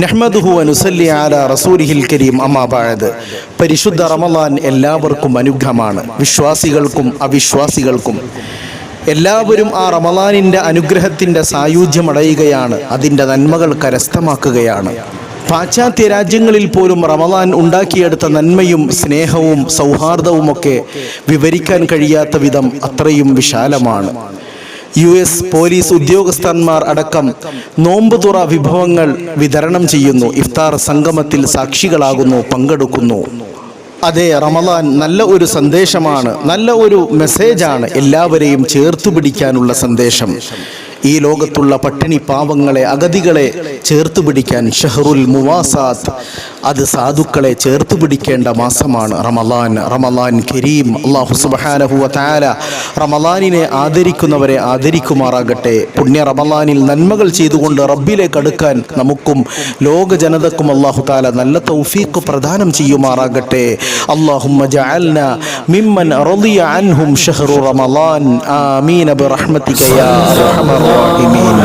നഹ്മദുഹു വനുസല്ലി അലാ റസൂലിഹിൽ കരീം. അമ്മാ ബഅദ്. പരിശുദ്ധ റമളാൻ എല്ലാവർക്കും അനുഗ്രഹമാണ്, വിശ്വാസികൾക്കും അവിശ്വാസികൾക്കും. എല്ലാവരും ആ റമളാനിൻ്റെ അനുഗ്രഹത്തിൻ്റെ സായുജ്യമടയുകയാണ്, അതിൻ്റെ നന്മകൾ കരസ്ഥമാക്കുകയാണ്. പാശ്ചാത്യ രാജ്യങ്ങളിൽ പോലും റമളാൻ ഉണ്ടാക്കിയെടുത്ത നന്മയും സ്നേഹവും സൗഹാർദ്ദവുമൊക്കെ വിവരിക്കാൻ കഴിയാത്ത വിധം അത്രയും വിശാലമാണ്. US പോലീസ് ഉദ്യോഗസ്ഥന്മാർ അടക്കം നോമ്പുതുറ വിഭവങ്ങൾ വിതരണം ചെയ്യുന്നു, ഇഫ്താർ സംഗമത്തിൽ സാക്ഷികളാകുന്നു, പങ്കെടുക്കുന്നു. അതെ, റമളാൻ നല്ല ഒരു സന്ദേശമാണ്, നല്ല ഒരു മെസ്സേജാണ്, എല്ലാവരെയും ചേർത്തു പിടിക്കാനുള്ള സന്ദേശം. ഈ ലോകത്തുള്ള പട്ടിണി പാവങ്ങളെ, അഗതികളെ ചേർത്തു പിടിക്കാൻ ഷഹറുൽ മുവാസാത്ത്, അത് സാധുക്കളെ ചേർത്തു പിടിക്കേണ്ട മാസമാണ് റമളാൻ. റമളാൻ കരീം. അല്ലാഹു സുബ്ഹാനഹു വ തആല റമളാനിനെ ആദരിക്കുന്നവരെ ആദരിക്കുമാറാകട്ടെ. പുണ്യ റമളാനിൽ നന്മകൾ ചെയ്തുകൊണ്ട് റബ്ബിലേക്ക് അടുക്കാൻ നമുക്കും ലോക ജനതക്കും അല്ലാഹു തആല നല്ല തൗഫീഖ് പ്രദാനം ചെയ്യുമാറാകട്ടെ. അല്ലാഹുമ്മ ജഅൽനാ മിമ്മൻ റളിയ അൻഹും ഷഹ്റു റമളാൻ. ആമീൻ ബിറഹ്മതിക യാ അർഹമർ الراحمين.